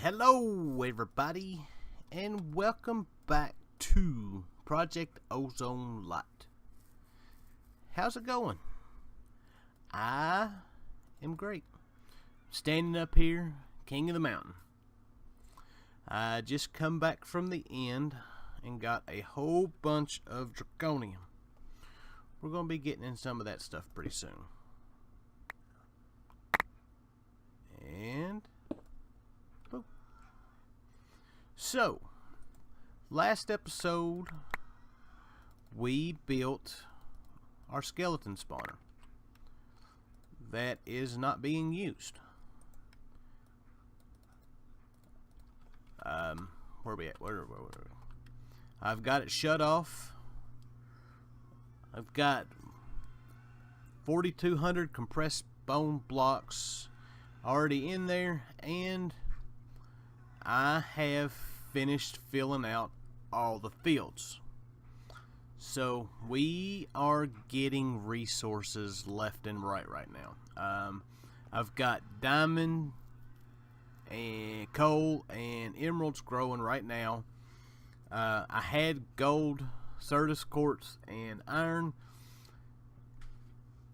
Hello everybody, and welcome back to Project Ozone Lite. How's it going? I am great. Standing up here, king of the mountain. I just come back from the end and got a whole bunch of Draconium. We're going to be getting in some of that stuff pretty soon. And boop. So, last episode we built our skeleton spawner that is not being used. Where are we at? Where? I've got it shut off. I've got 4,200 compressed bone blocks already in there, and I have finished filling out all the fields. So we are getting resources left and right now. I've got diamond and coal and emeralds growing right now. I had gold, Certus quartz, and iron,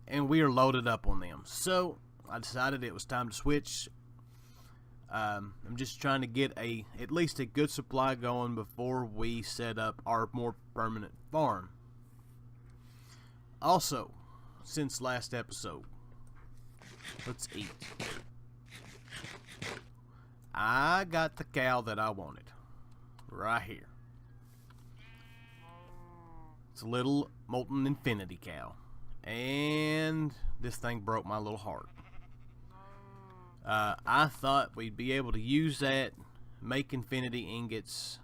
and we are loaded up on them. So I decided it was time to switch. I'm just trying to get at least a good supply going before we set up our more permanent farm. Also, since last episode, let's eat. I got the cow that I wanted right here. It's a little molten infinity cow, and this thing broke my little heart. I thought we'd be able to use that, make infinity ingots,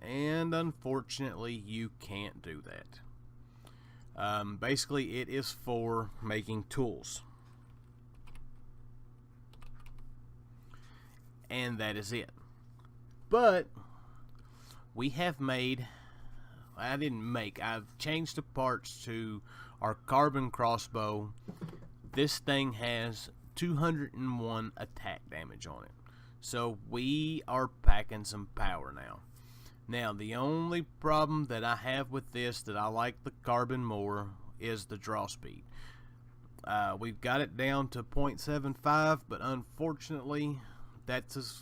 and unfortunately you can't do that. Basically it is for making tools, and that is it. But we have made, I've changed the parts to our carbon crossbow. This thing has 201 attack damage on it, so we are packing some power now. Now the only problem that I have with this, that I like the carbon more, is the draw speed. We've got it down to 0.75, but unfortunately that's as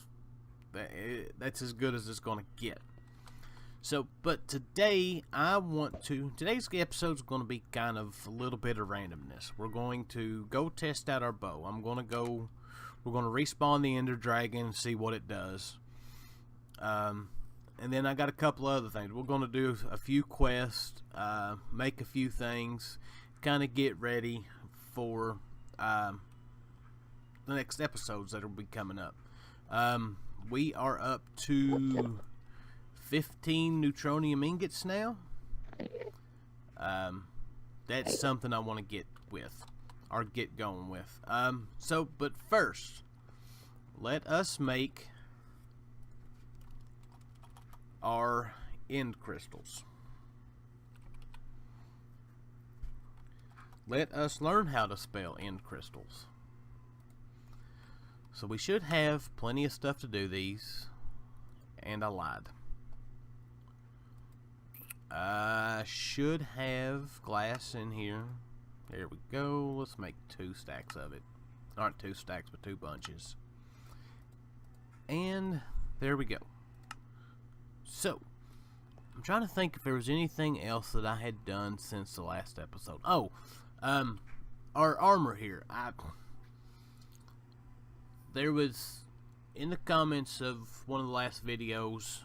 good as it's gonna get. So, but today today's episode is going to be kind of a little bit of randomness. We're going to go test out our bow. We're going to respawn the Ender Dragon and see what it does. And then I got a couple other things. We're going to do a few quests, make a few things, kind of get ready for the next episodes that will be coming up. We are up to 15 neutronium ingots now. That's something I want to get going with. But first, let us make our end crystals. Let us learn how to spell end crystals. So we should have plenty of stuff to do these, and I lied. I should have glass in here. There we go. Let's make 2 stacks of it. Aren't 2 stacks, but 2 bunches. And there we go. So, I'm trying to think if there was anything else that I had done since the last episode. Oh, our armor here. There was, in the comments of one of the last videos,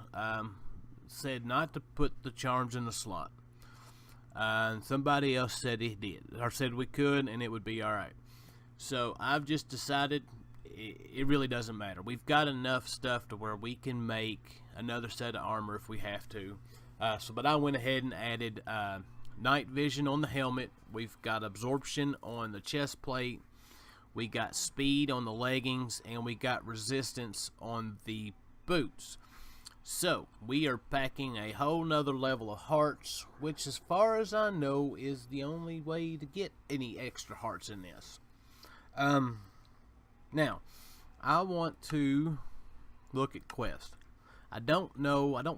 said not to put the charms in the slot. And somebody else said it did, or said we could, and it would be alright. So I've just decided it really doesn't matter. We've got enough stuff to where we can make another set of armor if we have to. But I went ahead and added night vision on the helmet. We've got absorption on the chest plate. We got speed on the leggings, and we got resistance on the boots. So, we are packing a whole nother level of hearts, which as far as I know is the only way to get any extra hearts in this. Now, I want to look at quest. I don't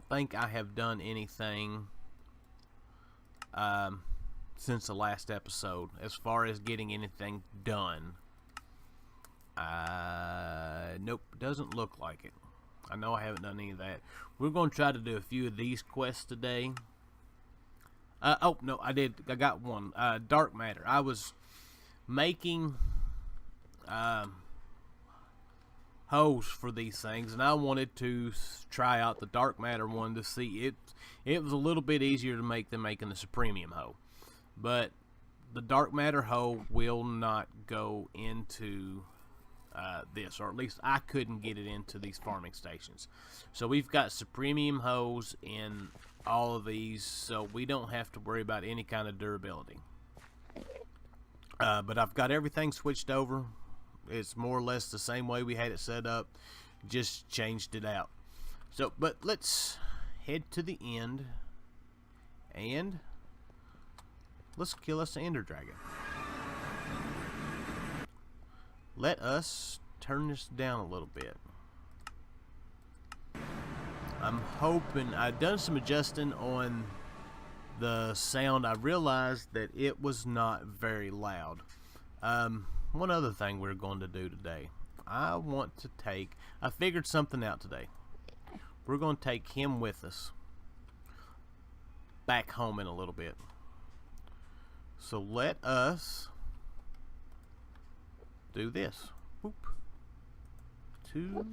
think I have done anything since the last episode as far as getting anything done. Nope, doesn't look like it. I know I haven't done any of that. We're going to try to do a few of these quests today. Oh, no, I did. I got one. Dark matter. I was making hose for these things, and I wanted to try out the dark matter one to see it. It was a little bit easier to make than making the supremium hoe, but the dark matter hoe will not go into this, or at least I couldn't get it into these farming stations. So we've got supremium hoes in all of these, so we don't have to worry about any kind of durability. But I've got everything switched over. It's more or less the same way we had it set up, just changed it out. So, but let's head to the end, and let's kill us an ender dragon. Let us turn this down a little bit. I'm hoping, I've done some adjusting on the sound. I realized that it was not very loud. One other thing we're going to do today, I figured something out today. We're going to take him with us back home in a little bit. So let us do this. Boop. 2,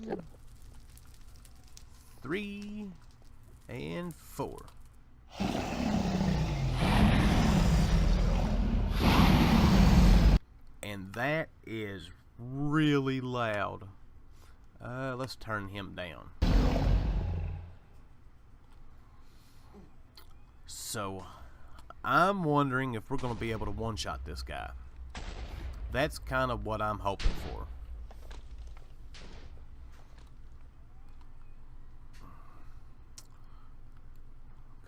3, and 4. And that is really loud. Let's turn him down. So I'm wondering if we're going to be able to one-shot this guy. That's kind of what I'm hoping for.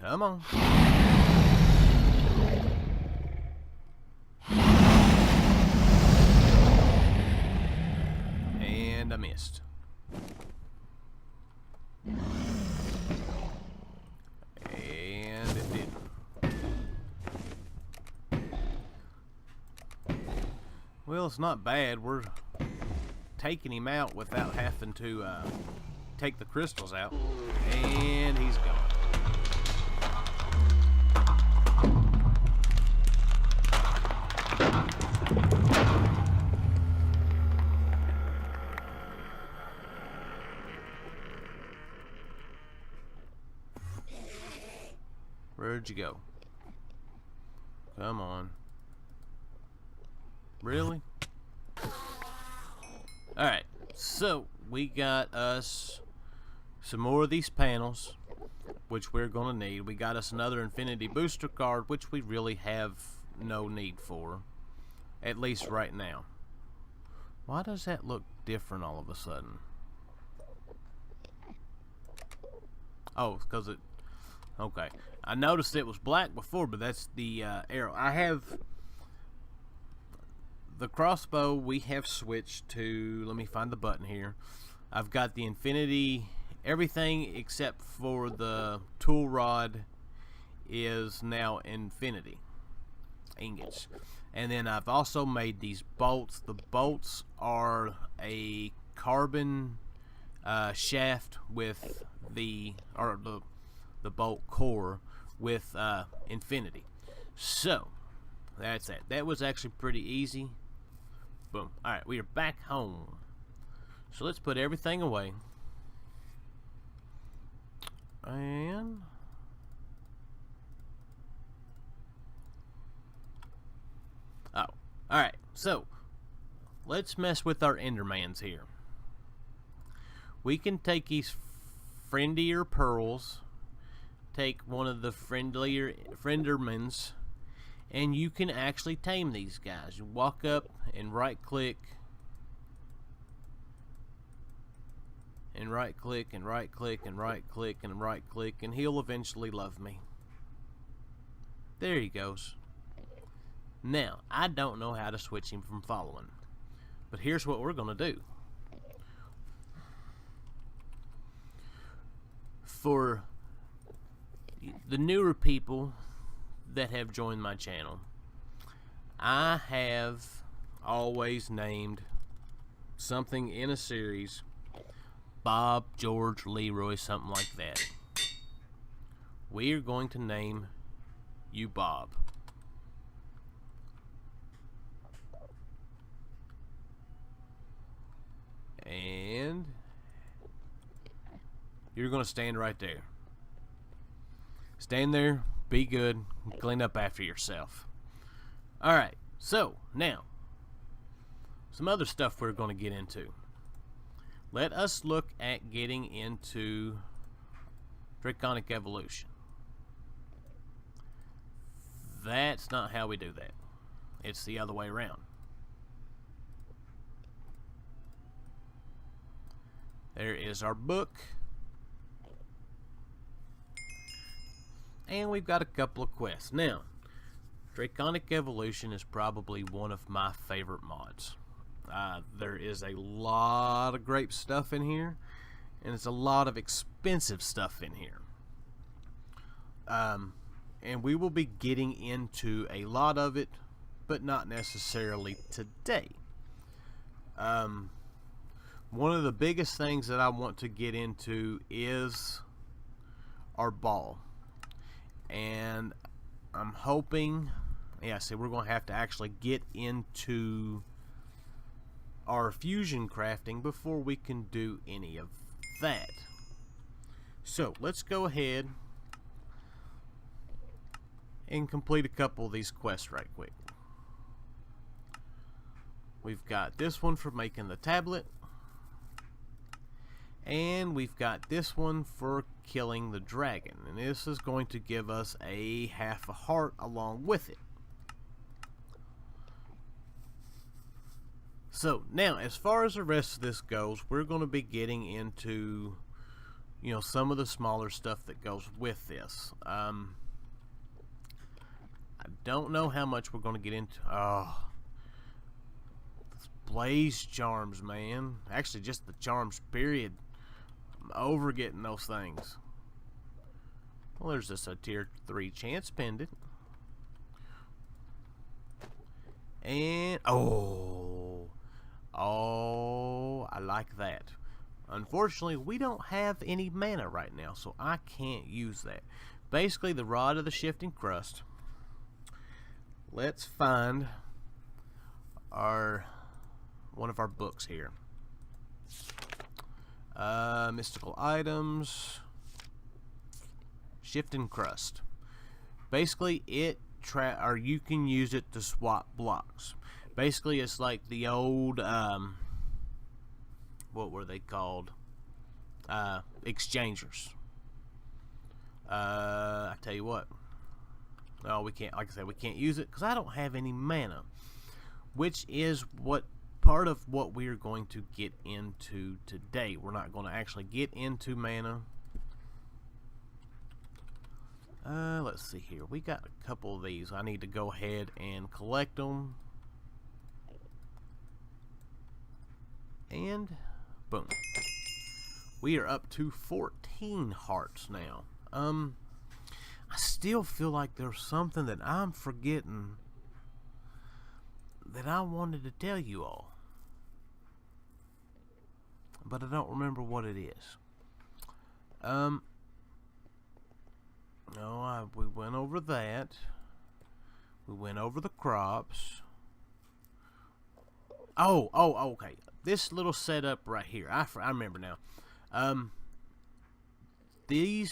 Come on. And I missed. And it didn't. Well, it's not bad. We're taking him out without having to take the crystals out. And he's gone. Where'd you go? Come on. Really? Alright, so we got us some more of these panels, which we're going to need. We got us another Infinity Booster card, which we really have no need for, at least right now. Why does that look different all of a sudden? Oh, it's because it... Okay. I noticed it was black before, but that's the arrow. I have... The crossbow we have switched to... Let me find the button here. I've got the Infinity... Everything except for the tool rod is now Infinity ingots. And then I've also made these bolts. The bolts are a carbon shaft with the bolt core with Infinity. So that's that. That was actually pretty easy. Boom. Alright, we are back home. So let's put everything away. And oh, alright, so let's mess with our Endermans here. We can take these friendlier pearls, take one of the friendlier Friendermans, and you can actually tame these guys. You walk up and right click and right click and right click and right click and right click, and he'll eventually love me. There he goes. Now, I don't know how to switch him from following, but here's what we're going to do. for the newer people that have joined my channel, I have always named something in a series Bob, George, Leroy, something like that. We are going to name you Bob. And you're going to stand right there. Stand there, be good, clean up after yourself. Alright, so now, some other stuff we're going to get into. Let us look at getting into Draconic Evolution. That's not how we do that. It's the other way around. There is our book. And we've got a couple of quests. Now, Draconic Evolution is probably one of my favorite mods. There is a lot of great stuff in here, and it's a lot of expensive stuff in here. And we will be getting into a lot of it, but not necessarily today. One of the biggest things that I want to get into is our ball. And I'm hoping, yeah, so we're going to have to actually get into our fusion crafting before we can do any of that. So let's go ahead and complete a couple of these quests right quick. We've got this one for making the tablet, and we've got this one for killing the dragon, and this is going to give us a half a heart along with it. So now, as far as the rest of this goes, we're going to be getting into, you know, some of the smaller stuff that goes with this. I don't know how much we're going to get into. Oh, this blaze charms, man. Actually, just the charms, period. I'm over getting those things. Well, there's just a tier 3 chance pendant. And, oh, I like that. Unfortunately, we don't have any mana right now, so I can't use that. Basically, the Rod of the Shifting Crust. Let's find one of our books here. Mystical items. Shifting Crust. Basically, you can use it to swap blocks. Basically, it's like the old, what were they called? Exchangers. I tell you what. No, we can't, like I said, we can't use it because I don't have any mana. Which is part of what we are going to get into today. We're not going to actually get into mana. Let's see here. We got a couple of these. I need to go ahead and collect them. And boom. We are up to 14 hearts now. I still feel like there's something that I'm forgetting that I wanted to tell you all. But I don't remember what it is. No, we went over that. We went over the crops. Oh, okay. This little setup right here. I remember now. The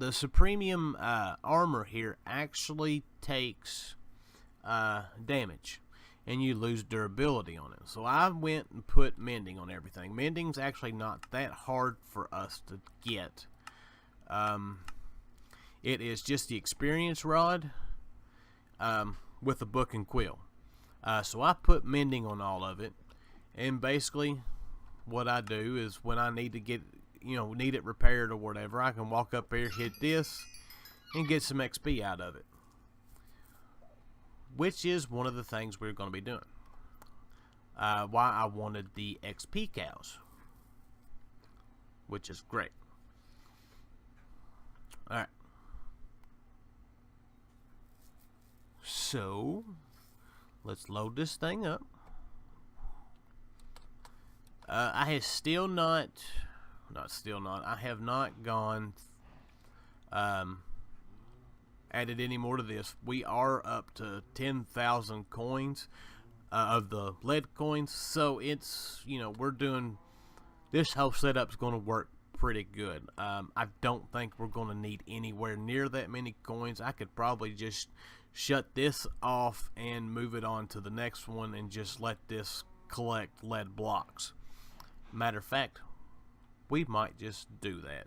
Supremium armor here actually takes damage, and you lose durability on it. So I went and put mending on everything. Mending's actually not that hard for us to get. It is just the experience rod with a book and quill. So I put mending on all of it, and basically what I do is when I need to get, need it repaired or whatever, I can walk up here, hit this, and get some XP out of it. Which is one of the things we're going to be doing. Why I wanted the XP cows. Which is great. So let's load this thing up. I have still not, I have not gone, added any more to this. We are up to 10,000 coins of the lead coins, so it's, you know, we're doing, this whole setup's going to work pretty good. I don't think we're going to need anywhere near that many coins. I could probably just shut this off and move it on to the next one and just let this collect lead blocks. Matter of fact, we might just do that.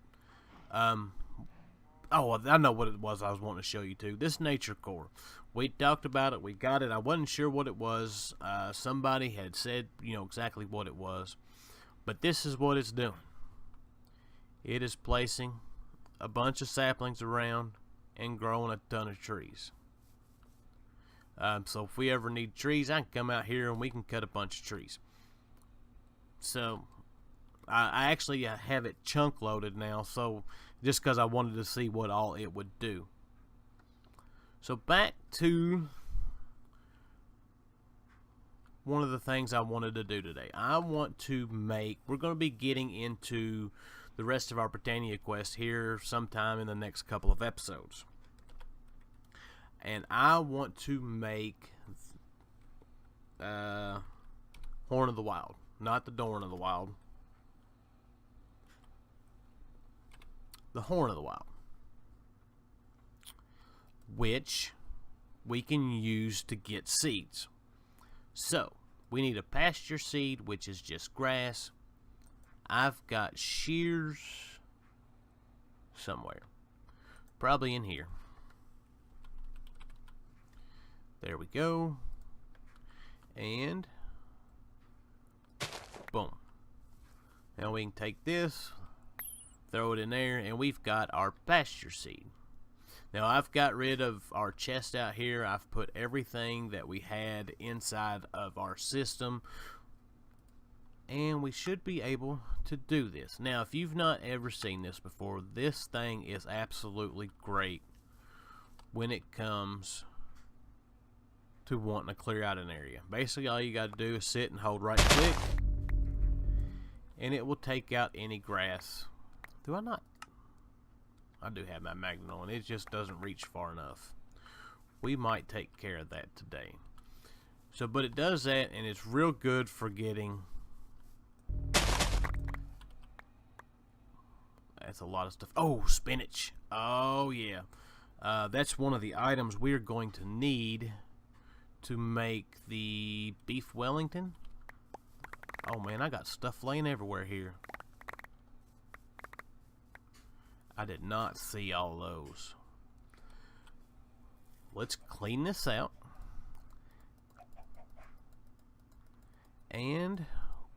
Oh, I know what it was I was wanting to show you too. This nature core. We talked about it. We got it. I wasn't sure what it was. Somebody had said, you know, exactly what it was. But this is what it's doing. It is placing a bunch of saplings around and growing a ton of trees. So if we ever need trees, I can come out here and we can cut a bunch of trees. So I actually have it chunk loaded now, so just because I wanted to see what all it would do. So back to one of the things I wanted to do today. I want to make, we're going to be getting into the rest of our Britannia quest here sometime in the next couple of episodes. And I want to make Horn of the Wild. Not the Dorn of the Wild. The Horn of the Wild. Which we can use to get seeds. So, we need a pasture seed, which is just grass. I've got shears somewhere. Probably in here. There we go. And boom. Now we can take this, throw it in there, and we've got our pasture seed. Now I've got rid of our chest out here. I've put everything that we had inside of our system, and we should be able to do this. Now if you've not ever seen this before, this thing is absolutely great when it comes to wanting to clear out an area. Basically all you got to do is sit and hold right click, and it will take out any grass. Do I not? I do have my magnet on. It just doesn't reach far enough. We might take care of that today. So, but it does that, and it's real good for getting. That's a lot of stuff. Oh, spinach. Oh, yeah. That's one of the items we're going to need to make the beef Wellington. Oh, man, I got stuff laying everywhere here. I did not see all those. Let's clean this out. And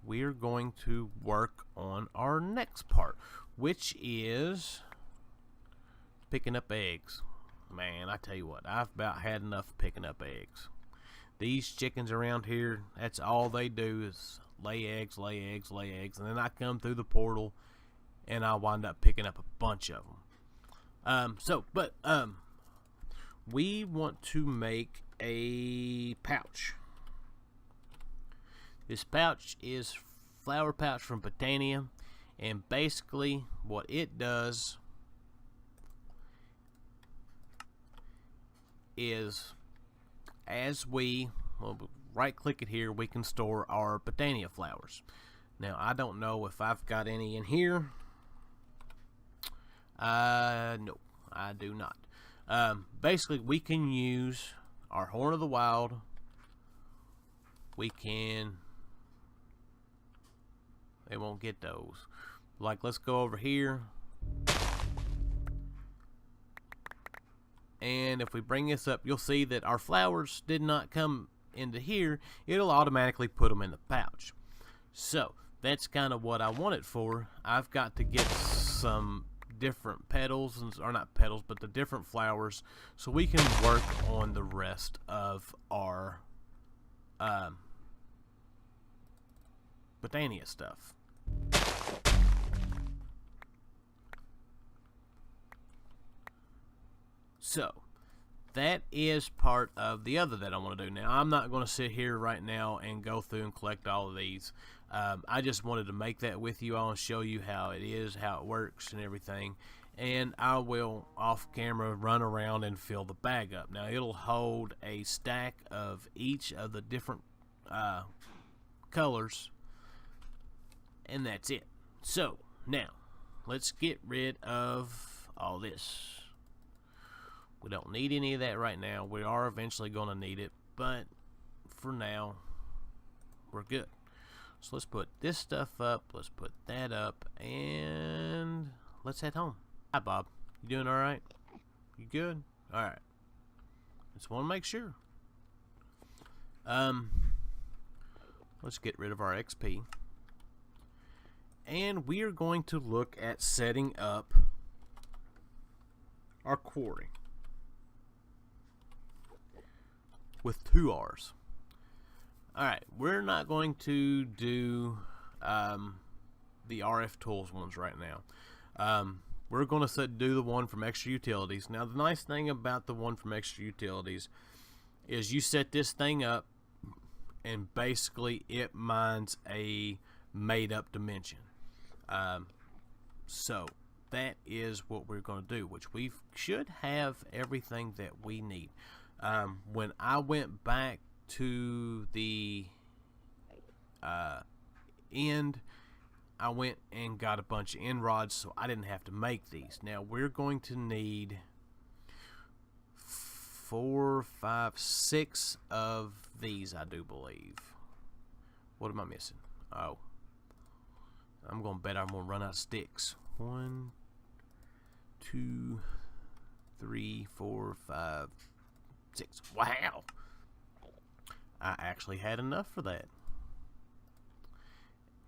we're going to work on our next part, which is picking up eggs. Man, I tell you what, I've about had enough picking up eggs. These chickens around here, that's all they do is lay eggs, lay eggs, lay eggs, and then I come through the portal and I wind up picking up a bunch of them. We want to make a pouch. This pouch is flower pouch from Britannia, and basically what it does is, as we right click it here, we can store our Britannia flowers. Now I don't know if I've got any in here. No, I do not. Basically we can use our Horn of the Wild. We can, they won't get those. Like, let's go over here, and if we bring this up, you'll see that our flowers did not come into here. It'll automatically put them in the pouch. So that's kind of what I want it for. I've got to get some different petals, or not petals, but the different flowers, so we can work on the rest of our Britannia stuff. So that is part of the other that I want to do. Now, I'm not going to sit here right now and go through and collect all of these. I just wanted to make that with you all and show you how it is, how it works, and everything. And I will, off camera, run around and fill the bag up. Now, it'll hold a stack of each of the different colors, and that's it. So, now, let's get rid of all this. We don't need any of that right now. We are eventually going to need it, but for now, we're good. So let's put this stuff up. Let's put that up, and let's head home. Hi, Bob. You doing all right? You good? All right. Just want to make sure. Let's get rid of our XP, and we are going to look at setting up our quarry with 2 R's. Alright, we're not going to do the RF Tools ones right now. We're going to do the one from Extra Utilities. Now, the nice thing about the one from Extra Utilities is you set this thing up, and basically it mines a made-up dimension. So, that is what we're going to do, which we should have everything that we need. When I went back to the end, I went and got a bunch of end rods, so I didn't have to make these. Now we're going to need 4, 5, 6 of these, I do believe. What am I missing? Oh, I'm gonna bet I'm gonna run out of sticks. 1, 2, 3, 4, 5, 6. Wow! I actually had enough for that.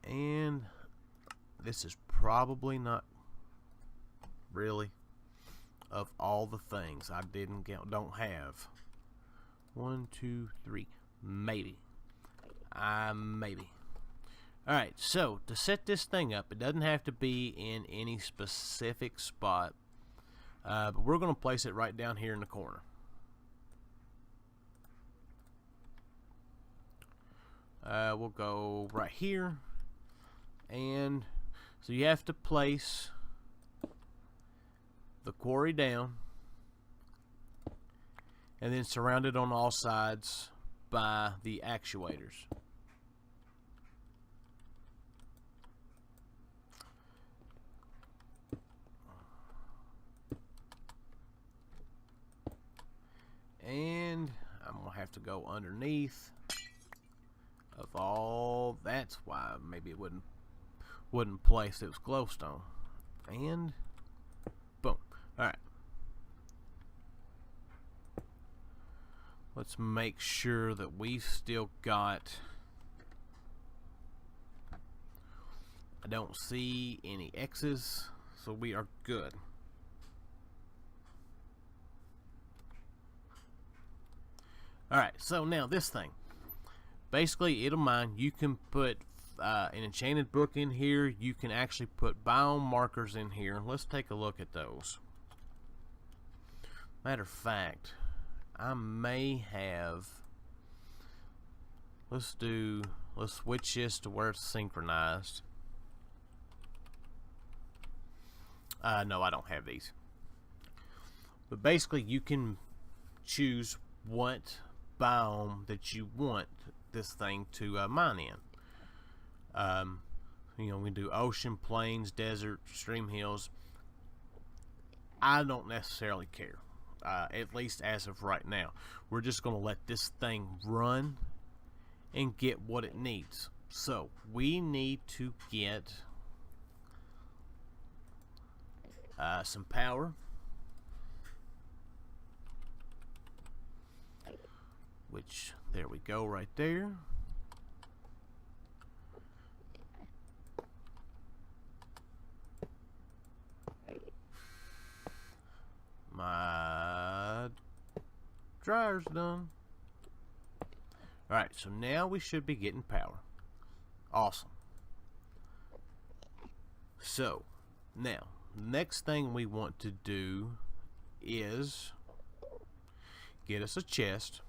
And this is probably not really of all the things I don't have. 1, 2, 3. Maybe. Maybe. Alright, so to set this thing up, it doesn't have to be in any specific spot. But we're going to place it right down here in the corner. We'll go right here, and so you have to place the quarry down and then surround it on all sides by the actuators. And I'm gonna have to go underneath of all. That's why maybe it wouldn't place. It was glowstone. And boom. Alright, let's make sure that we've still got, I don't see any X's, so we are good. Alright, so now this thing, basically it'll mine. You can put an enchanted book in here. You can actually put biome markers in here. Let's take a look at those. Matter of fact, I may have, let's switch this to where it's synchronized. No, I don't have these. But basically you can choose what biome that you want this thing to mine in. You know, we do ocean, plains, desert, stream hills. I don't necessarily care, at least as of right now. We're just going to let this thing run and get what it needs. So we need to get some power, which, there we go, right there. My dryer's done. Alright, so now we should be getting power. Awesome. So, now, next thing we want to do is get us a chest.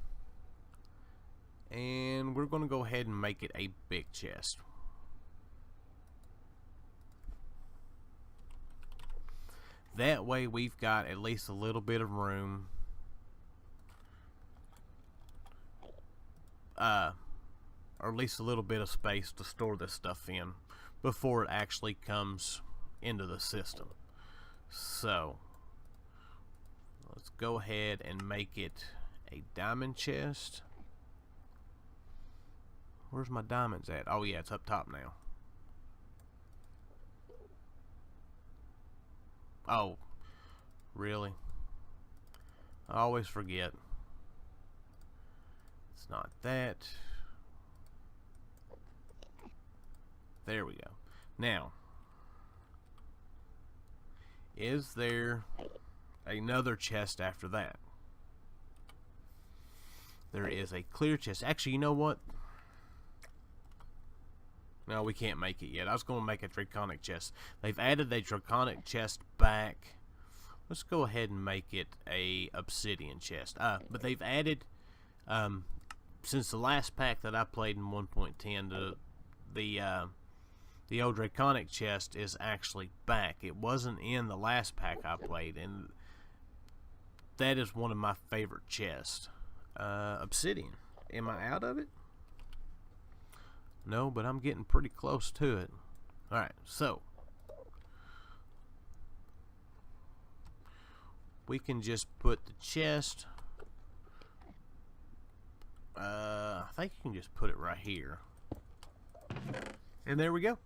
And we're going to go ahead and make it a big chest. That way we've got at least a little bit of room. Or at least a little bit of space to store this stuff in before it actually comes into the system. So let's go ahead and make it a diamond chest. Where's my diamonds at? Oh yeah, it's up top now. Oh, really? I always forget. It's not that. There we go. Now, is there another chest after that? There is a clear chest. Actually, you know what? No, we can't make it yet. I was going to make a Draconic chest. They've added the Draconic chest back. Let's go ahead and make it a Obsidian chest. But they've added, since the last pack that I played in 1.10, the old Draconic chest is actually back. It wasn't in the last pack I played, and that is one of my favorite chests. Obsidian. Am I out of it? No, but I'm getting pretty close to it. Alright, so we can just put the chest, I think you can just put it right here. And there we go.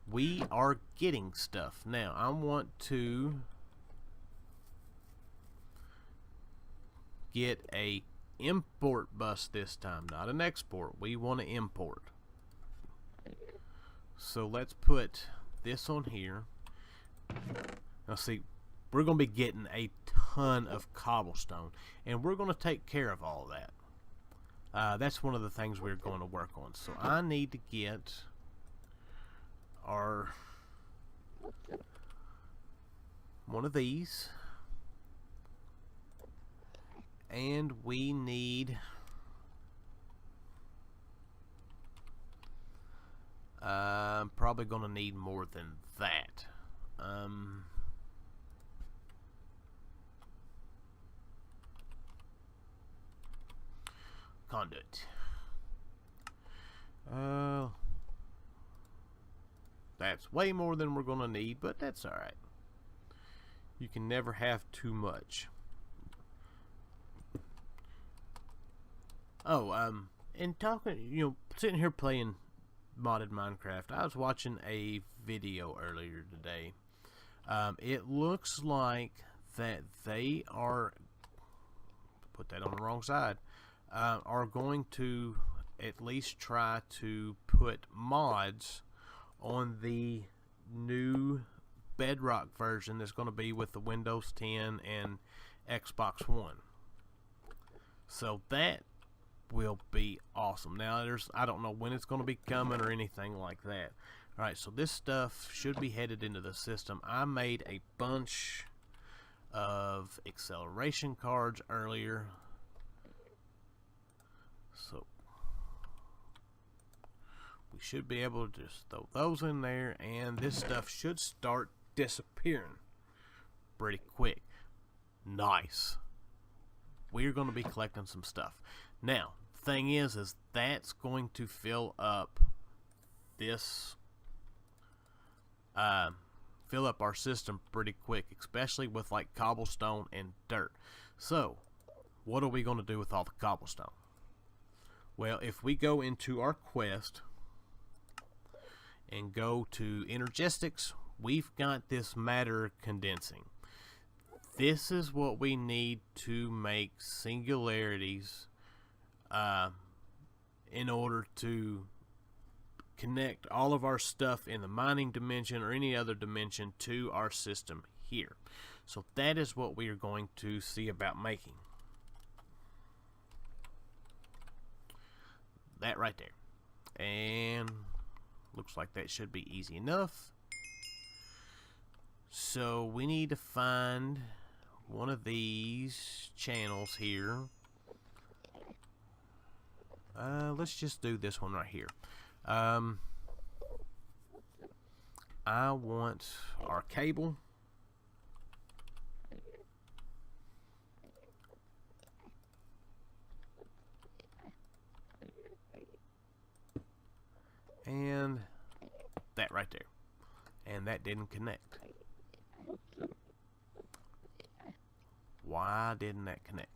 We are getting stuff. Now, I want to get a import bus this time, not an export. We want to import. So let's put this on here. Now see, we're going to be getting a ton of cobblestone, and we're going to take care of all that. That's one of the things we're going to work on. So I need to get our one of these, and we need I'm probably going to need more than that. Conduit. That's way more than we're going to need, but that's alright. You can never have too much. Oh, and talking, sitting here playing modded Minecraft, I was watching a video earlier today. It looks like that they are, put that on the wrong side, are going to at least try to put mods on the new Bedrock version that's going to be with the Windows 10 and Xbox One. So that will be awesome. Now, I don't know when it's going to be coming or anything like that. Alright, so this stuff should be headed into the system. I made a bunch of acceleration cards earlier. So we should be able to just throw those in there, and this stuff should start disappearing pretty quick. Nice. We're going to be collecting some stuff. Now, the thing is that's going to fill up this, fill up our system pretty quick, especially with like cobblestone and dirt. So, what are we going to do with all the cobblestone? Well, if we go into our quest and go to Energistics, we've got this matter condensing. This is what we need to make singularities in order to connect all of our stuff in the mining dimension or any other dimension to our system here. So that is what we are going to see about making. That right there. And looks like that should be easy enough. So we need to find one of these channels here. Let's just do this one right here. I want our cable. And that right there. And that didn't connect. Why didn't that connect?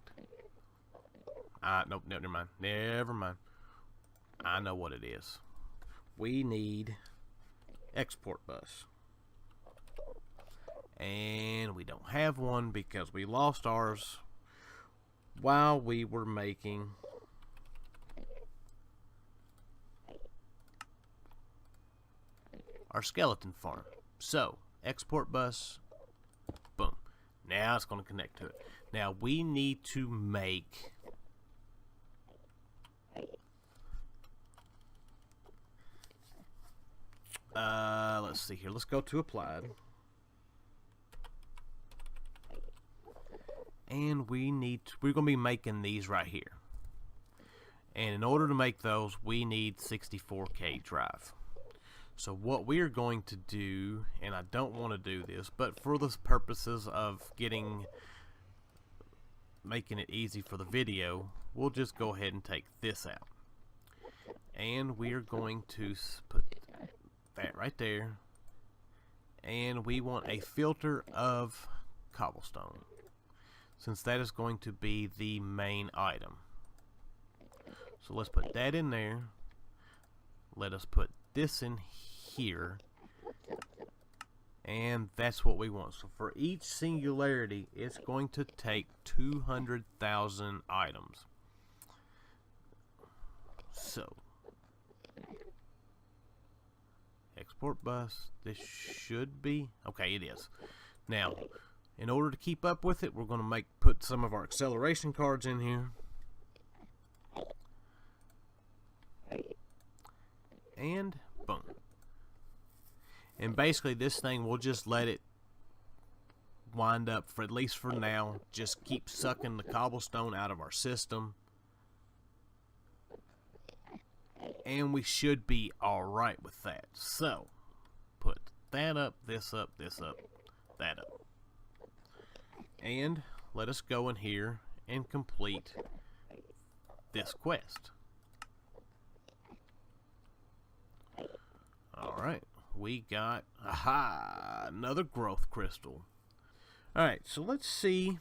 Nope, never mind. Never mind. I know what it is. We need export bus. And we don't have one because we lost ours while we were making our skeleton farm. So, export bus, boom. Now it's going to connect to it. Now we need to make let's see here. Let's go to applied. And we're going to be making these right here. And in order to make those, we need 64K drive. So what we are going to do, and I don't want to do this, but for the purposes of making it easy for the video, we'll just go ahead and take this out. And we're going to put that right there. And we want a filter of cobblestone, since that is going to be the main item. So let's put that in there. Let us put this in here. And that's what we want. So for each singularity, it's going to take 200,000 items. So export bus, this should be okay. It is. Now, in order to keep up with it, we're going to put some of our acceleration cards in here. And boom. And basically this thing, we'll just let it wind up for at least for now. Just keep sucking the cobblestone out of our system. And we should be alright with that. So, put that up, this up, this up, that up. And let us go in here and complete this quest. Alright, we got, another growth crystal. Alright, so let's see if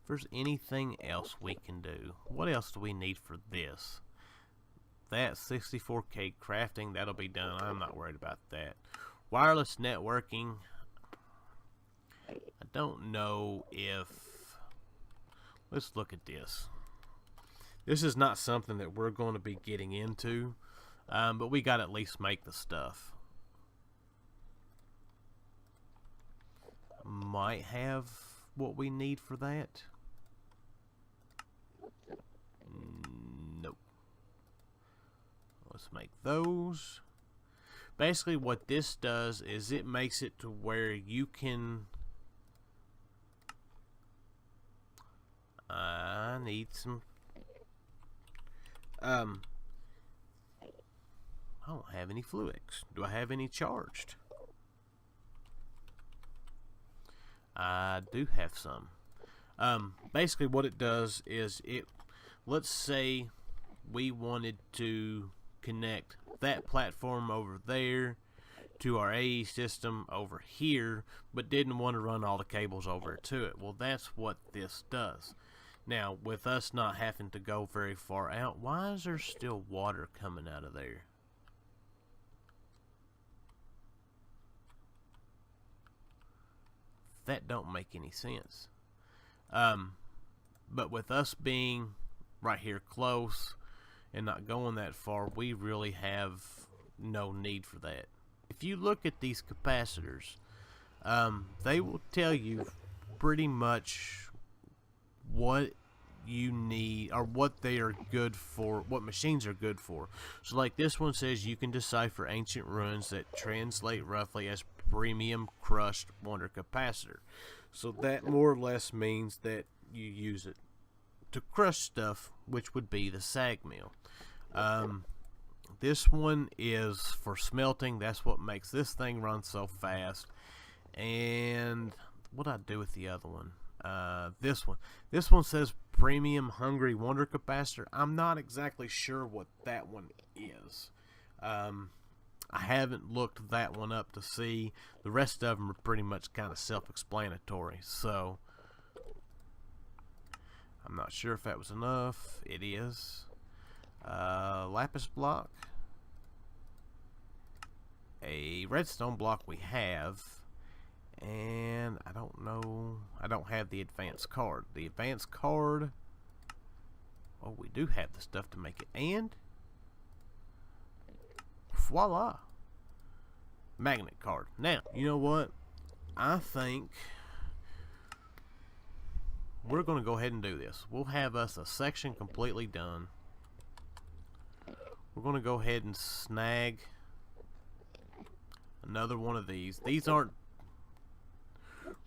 there's anything else we can do. What else do we need for this? That 64K crafting, that'll be done. I'm not worried about that. Wireless networking, I don't know if, let's look at this. This is not something that we're going to be getting into, but we got to at least make the stuff. Might have what we need for that. Nope. Let's make those. Basically what this does is it makes it to where you can, I need some, I don't have any fluids. Do I have any charged? I do have some. Basically what it does is let's say we wanted to connect that platform over there to our AE system over here, but didn't want to run all the cables over to it. Well, that's what this does. Now, with us not having to go very far out, why is there still water coming out of there? That don't make any sense. But with us being right here close and not going that far, we really have no need for that. If you look at these capacitors, they will tell you pretty much what you need, or what they are good for, what machines are good for. So like this one says you can decipher ancient runes that translate roughly as premium crushed wonder capacitor. So that more or less means that you use it to crush stuff, which would be the sag mill. This one is for smelting. That's what makes this thing run so fast. And what did I do with the other one? This one says premium hungry wonder capacitor. I'm not exactly sure what that one is. I haven't looked that one up to see. The rest of them are pretty much kind of self-explanatory, so I'm not sure if that was enough. It is. Lapis block. A redstone block we have. And I don't know. I don't have the advanced card. The advanced card. Oh, we do have the stuff to make it. And voila. Magnet card. Now, you know what? I think we're going to go ahead and do this. We'll have us a section completely done. We're going to go ahead and snag another one of these. These aren't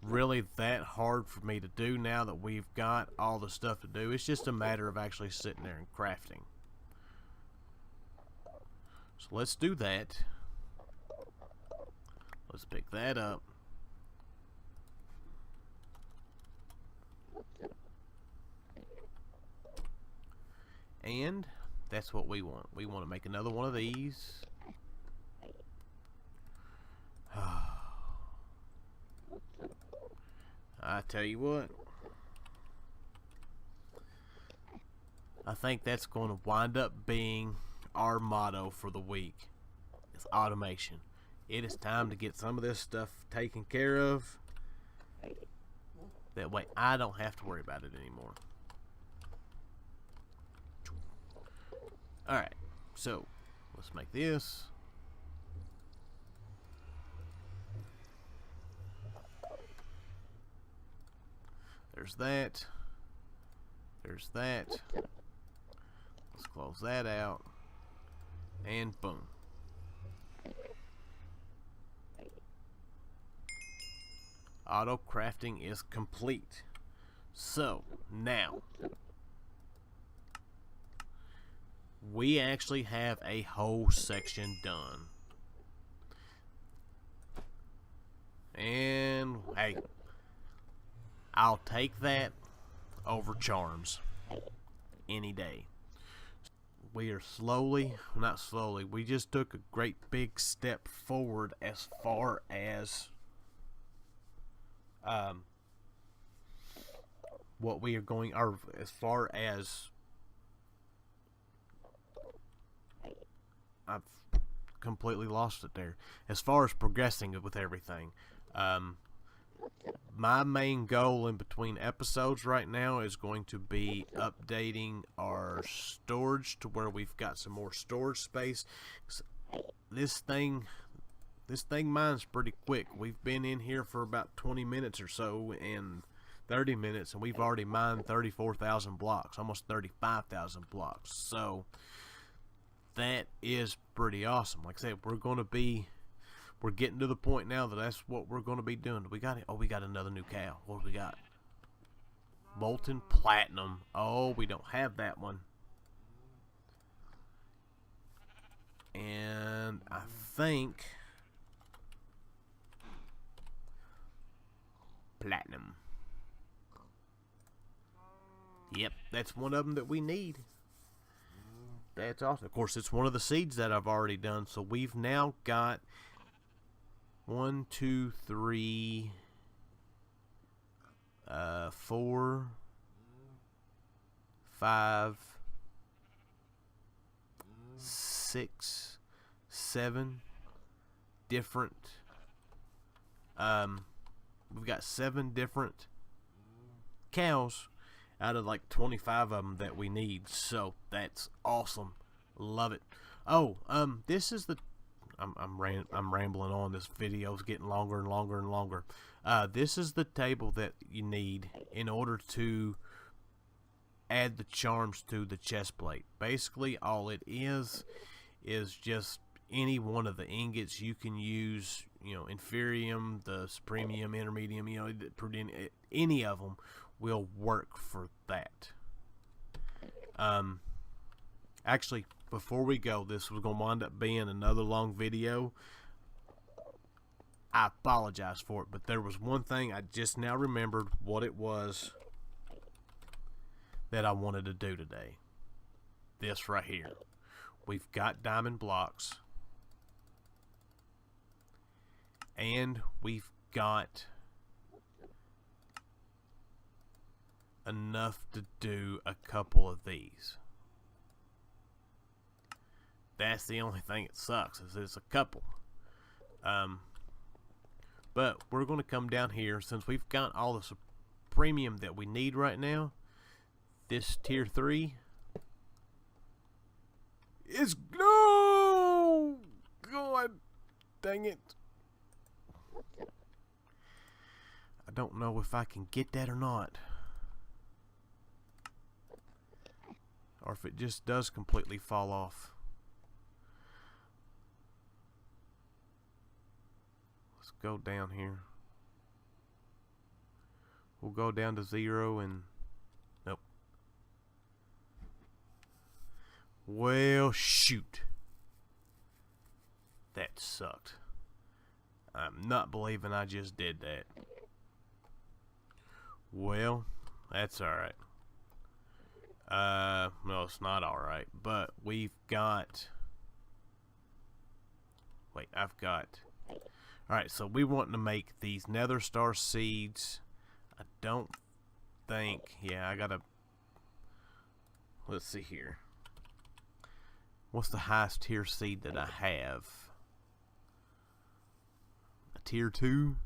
really that hard for me to do now that we've got all the stuff to do. It's just a matter of actually sitting there and crafting. So let's do that. Let's pick that up. And that's what we want. We want to make another one of these. I tell you what, I think that's going to wind up being our motto for the week. It's automation. It is time to get some of this stuff taken care of. That way I don't have to worry about it anymore. Alright, so let's make this. There's that. There's that. Let's close that out. And boom. Auto crafting is complete. So, now we actually have a whole section done. And, hey, I'll take that over charms any day. We are slowly, not slowly, we just took a great big step forward as far as what we are going, or as far as I've completely lost it there. As far as progressing with everything, my main goal in between episodes right now is going to be updating our storage to where we've got some more storage space. This thing mines pretty quick. We've been in here for about 20 minutes or so, and 30 minutes, and we've already mined 34,000 blocks, almost 35,000 blocks. So that is pretty awesome. Like I said, we're getting to the point now that that's what we're going to be doing. We got it. Oh, we got another new cow. What do we got? Molten platinum. Oh, we don't have that one. And I think platinum. Yep, that's one of them that we need. That's awesome. Of course, it's one of the seeds that I've already done. So we've now got 1, 2, 3, 4, 5, 6, 7 different. We've got 7 different cows out of like 25 of them that we need. So that's awesome. Love it. Oh, this is the. I'm rambling on. This video is getting longer and longer and longer. This is the table that you need in order to add the charms to the chest plate. Basically, all it is just any one of the ingots you can use inferium, the supremium, intermedium, any of them will work for that. Actually, before we go, this was going to wind up being another long video. I apologize for it, but there was one thing I just now remembered what it was that I wanted to do today. This right here. We've got diamond blocks. And we've got enough to do a couple of these. That's the only thing that sucks, is it's a couple. But we're going to come down here, since we've got all the premium that we need right now. This tier 3 is no. God dang it! I don't know if I can get that or not, or if it just does completely fall off. Let's go down here. We'll go down to 0 and nope. Well, shoot. That sucked. I'm not believing I just did that. Well, that's alright. No, it's not alright. But we've got... Wait, I've got... Alright, so we want to make these nether star seeds. I don't think... Yeah, I gotta... Let's see here. What's the highest tier seed that I have? A tier 2?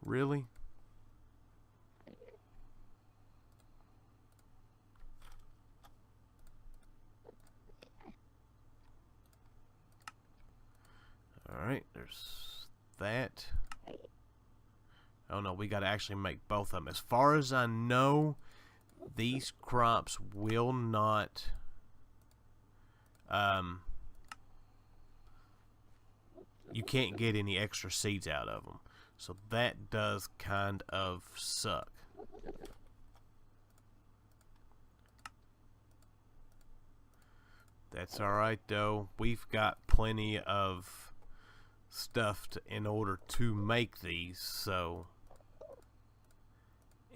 Really? Alright, there's that. Oh no, we gotta actually make both of them. As far as I know, these crops will not... you can't get any extra seeds out of them. So that does kind of suck. That's alright though. We've got plenty of stuff in order to make these, so...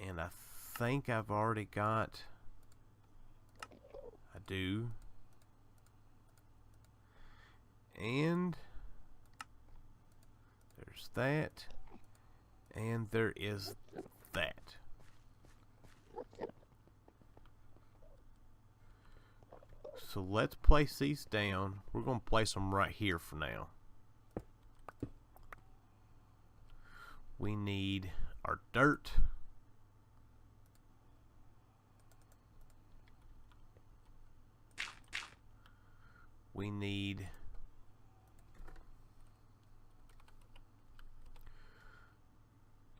And I think I've already got... I do. And... there's that. And there is that. So let's place these down. We're going to place them right here for now. We need our dirt. We need...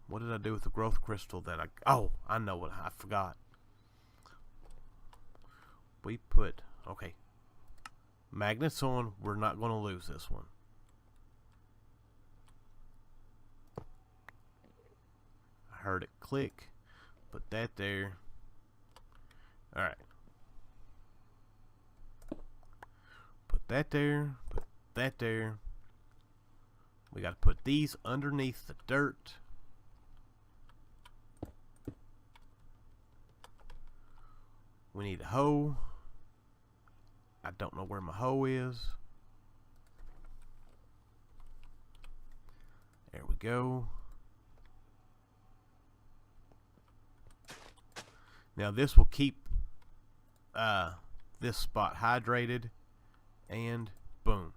What did I do with the growth crystal that I... Oh, I know what I forgot. We put... Okay. Magnets on. We're not going to lose this one. I heard it click. Put that there. Alright. Put that there. Put that there. We got to put these underneath the dirt. We need a hoe. I don't know where my hoe is. There we go. Now this will keep this spot hydrated, and boom,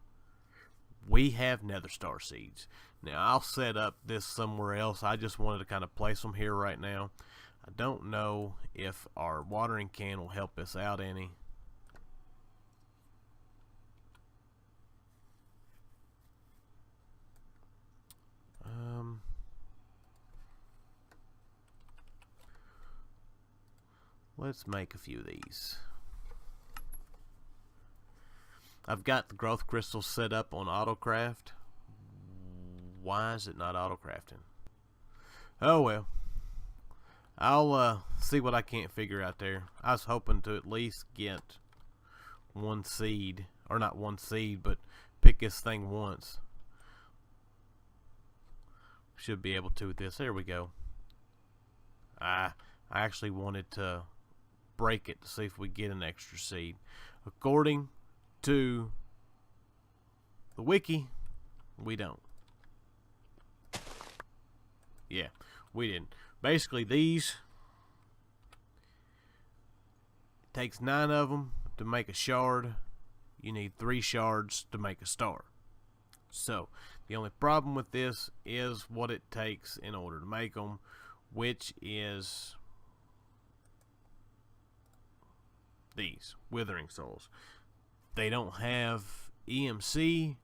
we have nether star seeds. Now I'll set up this somewhere else. I just wanted to kind of place them here right now. I don't know if our watering can will help us out any. Let's make a few of these. I've got the growth crystals set up on AutoCraft. Why is it not auto-crafting? Oh well. I'll see what I can't figure out there. I was hoping to at least get one seed. Or not one seed, but pick this thing once. Should be able to with this. There we go. I actually wanted to break it to see if we get an extra seed. According to the wiki, we don't. Yeah, we didn't. Basically, these, it takes 9 of them to make a shard. You need 3 shards to make a star. So, the only problem with this is what it takes in order to make them, which is these Withering Souls. They don't have EMC,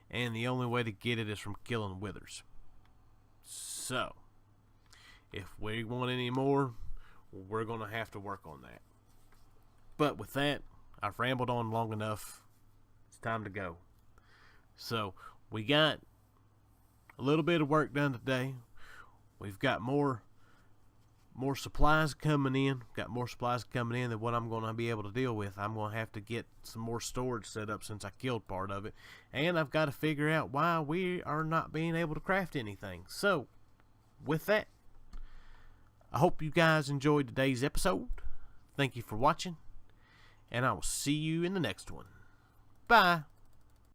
and the only way to get it is from killing withers. So, if we want any more, we're going to have to work on that. But with that, I've rambled on long enough. It's time to go. So, we got a little bit of work done today. We've got more supplies coming in. Got more supplies coming in than what I'm going to be able to deal with. I'm going to have to get some more storage set up since I killed part of it. And I've got to figure out why we are not being able to craft anything. So, with that, I hope you guys enjoyed today's episode. Thank you for watching. And I will see you in the next one. Bye.